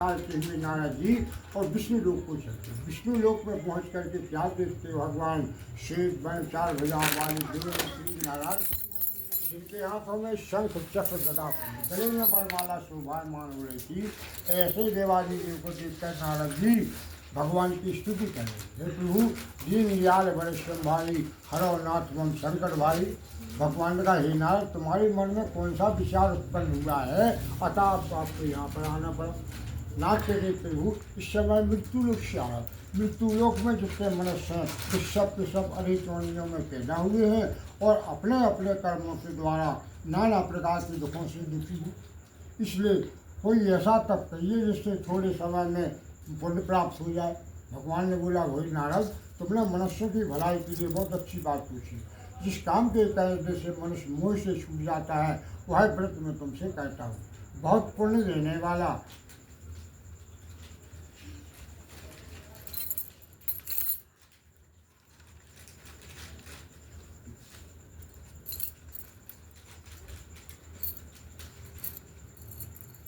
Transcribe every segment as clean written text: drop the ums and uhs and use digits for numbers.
के हुए नारद जी और विष्णु लोक को चलते। विष्णु लोक में पहुंच करके क्या देखते भगवान शेष बन चार भुजा वाले श्री नारायण, जिनके हाथों में शंख चक्र गदा गले में वरमाला शोभायमान हो रही थी। ऐसे देवादी देव को देखकर नारद जी भगवान की स्तुति करें। हे प्रभु, दीन दयाल बड़े भाई, हरो नाथ मम संकट भाई। भगवान का हे नारद, तुम्हारे मन में कौन सा विचार उत्पन्न हुआ है, अतः आपको यहाँ पर आना पड़ा। नाथ के प्रभु, इस समय मृत्यु लोक से आया। मृत्यु लोक में जितने मनुष्य हैं वे सब के सब अनेक योनियों में पैदा हुए हैं और अपने अपने कर्मों के द्वारा नाना प्रकार के दुखों से दुखी हैं। इसलिए कोई ऐसा तप करिए जिससे थोड़े समय में पुण्य प्राप्त हो जाए। भगवान ने बोला, वही नारद, तुमने मनुष्यों की भलाई के लिए बहुत अच्छी बात पूछी। जिस काम के करने से मनुष्य मोह से छूट जाता है वह व्रत मैं तुमसे कहता हूँ। बहुत पुण्य देने वाला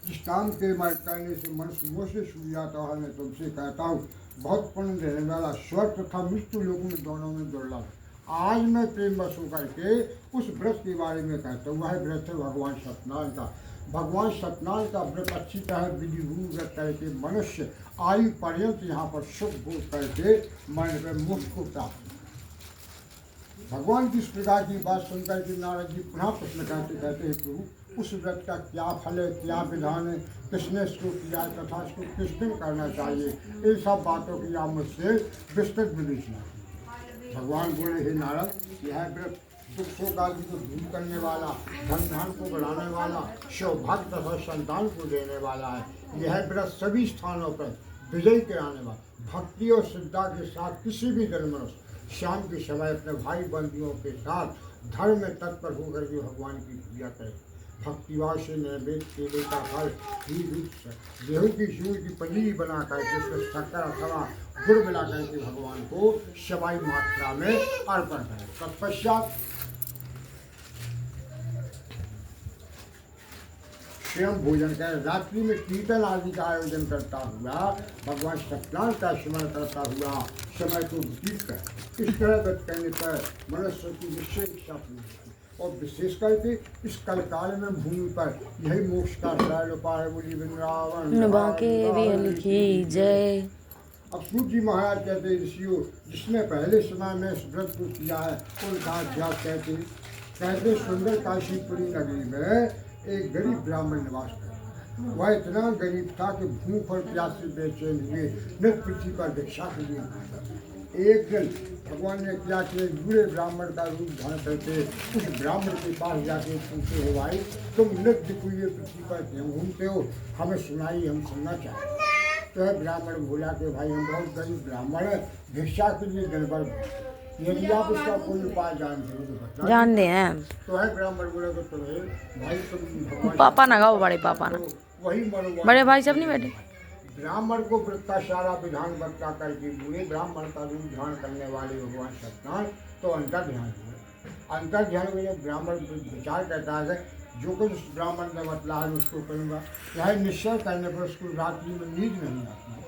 जिस काम के मार्ग करने से मनुष्य मोह से छूट जाता है मैं तुमसे कहता हूँ। बहुत पुण्य देने वाला स्वर्ग तथा मृत्यु लोगों में दोनों में दुर्लभ। आज मैं प्रेम बस होकर के उस व्रत के बारे में कहता हूँ। वह व्रत है भगवान सत्यनारायण का। भगवान सत्यनारायण का व्रत अच्छी तरह विधि व्रत करके मनुष्य आयु पर्यंत यहाँ पर सुख भोग करके मन में मोक्ष को प्राप्त। भगवान की इस प्रकार की बात सुनकर के नारद जी पुनः प्रश्न कहते हैं, प्रभु, उस व्रत का क्या फल है, क्या विधान है, किसने इसको किया तथा इसको किस दिन करना चाहिए, इन सब बातों की आप मुझसे विस्तृत विवेचना। भगवान बोले, हे नारद, यह व्रत दुख शोक आदि को दूर करने वाला, धन धान को बढ़ाने वाला, सौभाग्य तथा संतान को देने वाला है। यह व्रत सभी स्थानों पर विजय कराने वाला, भक्ति और श्रद्धा के साथ किसी भी दिन मनुष्य शाम के समय अपने भाई बंधुओं के साथ धर्म में तत्पर होकर के भगवान की पूजा करें। भक्तिभाव से नैवेद्य केले का फल गेहूँ की जूर की पनीरी बनाकर जिसमें शक्कर अथवा गुड़ मिला करके भगवान को सवाई मात्रा में अर्पण करें। तत्पश्चात स्वयं भोजन करें। रात्रि में कीर्तन आदि का आयोजन करता हुआ भगवान सत्यनारायण का स्मरण करता हुआ समय को व्यतीत करें। इस तरह व्रत करने पर मनुष्य की निश्चय इच्छा पूरी होती और विशेष करके इस कल काल में भूमि पर यही मोक्ष का सरल उपाय है। बोली वृंदावन की जय। अब सूत जी महाराज कहते, ऋषियों, जिसने पहले समय में इस व्रत को किया है उनका क्या कहते सुंदर काशीपुरी नगरी में एक गरीब ब्राह्मण निवास करता। वह इतना गरीब था कि भूख और प्यास से बेचैन हुए नित्य पृथ्वी पर भिक्षा के लिए। एक दिन भगवान ने क्या कि बूढ़े ब्राह्मण का रूप धारण करके उस ब्राह्मण के पास जाके पूछे, हो भाई, तुम नित्य पूरे पृथ्वी पर क्यों घूमते हो, हमें सुनाई, हम सुनना चाहते। तो है ब्राह्मण बोला कि भाई, हम बहुत गरीब ब्राह्मण है, भिक्षा के लिए दिन भर, यदि आप इसका कोई उपाय जानते हैं तो है ब्राह्मण बोले तो तुम्हें भाई तुम पापा ना गाओ, बड़े पापा ना, वही बड़े भाई सब नहीं बैठे। ब्राह्मण को व्रत का सारा विधान बता करके बूढ़े ब्राह्मण का रूप ध्यान करने वाले भगवान सत्यनारायण तो अंतर ध्यान हुए। अंतर ध्यान में जब ब्राह्मण विचार करता है जो कुछ ब्राह्मण ने बतला है उसको करूँगा, यह निश्चय करने पर उसको रात्रि में नींद नहीं आती है।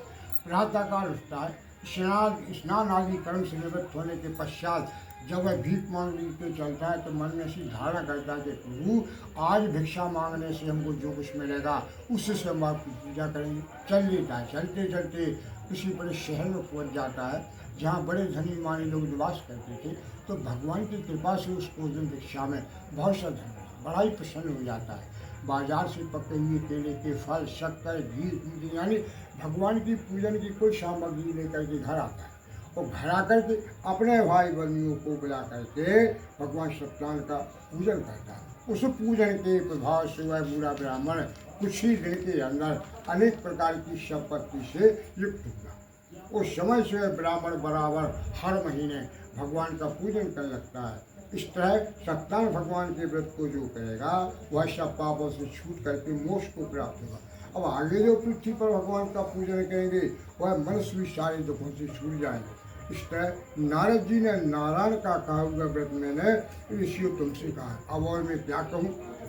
प्रातःकाल उठता है, स्नान आदि कर्म से निवृत्त होने के पश्चात जब वह भीख मांगने के चलता है तो मन में ऐसी धारणा करता है कि प्रभु, आज भिक्षा मांगने से हमको जो कुछ मिलेगा उससे हम आपकी पूजा करेंगे। चल लेता है, चलते चलते किसी बड़े शहर में पहुंच जाता है जहाँ बड़े धनी मानी लोग निवास करते थे। तो भगवान की कृपा से उसको दिन भिक्षा में बहुत सा धन बड़ा ही प्रसन्न हो जाता है। बाजार से पके हुए केले के फल, शक्कर, घी, दूध यानी भगवान की पूजन की कोई सामग्री लेकर के घर आता है और घर आकर के अपने भाई बंधुओं को बुला करके भगवान सत्यनारायण का पूजन करता है। उस पूजन के प्रभाव से वह बूढ़ा ब्राह्मण कुछ ही दिन के अंदर अनेक प्रकार की संपत्ति से युक्त हुआ। उस समय से वह ब्राह्मण बराबर हर महीने भगवान का पूजन करने लगता है। इस तरह सत्यनारायण भगवान के व्रत को जो करेगा वह सब पापों से छूट करके मोक्ष को प्राप्त होगा। अब आगे जो पृथ्वी पर भगवान का पूजन करेंगे वह मनुष्य भी सारे दुखों से छूट जाएंगे। इस तरह नारद जी ने नारायण का कहा हुआ व्रत मैंने ऋषियों तुमसे कहा। अब और मैं क्या कहूँ,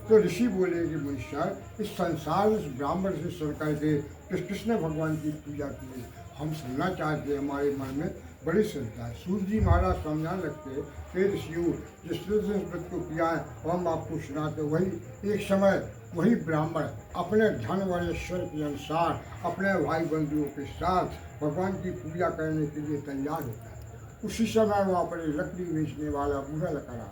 तो ऋषि बोले कि मुनिश्वर इस संसार इस ब्राह्मण से सुन करके कृष्ण भगवान की पूजा की हम सुनना चाहते हैं, हमारे मन में बड़ी श्रद्धा है। सूर्य जी महाराज समझाने लगते कि ऋषियों जिसने इस व्रत को किया है हम आपको सुनाते। वही एक समय वही ब्राह्मण अपने धन व ऐश्वर्य के अनुसार अपने भाई बंधुओं के साथ भगवान की पूजा करने के लिए तैयार होता है। उसी समय वहाँ पर एक लकड़ी बेचने वाला बूढ़ा लगा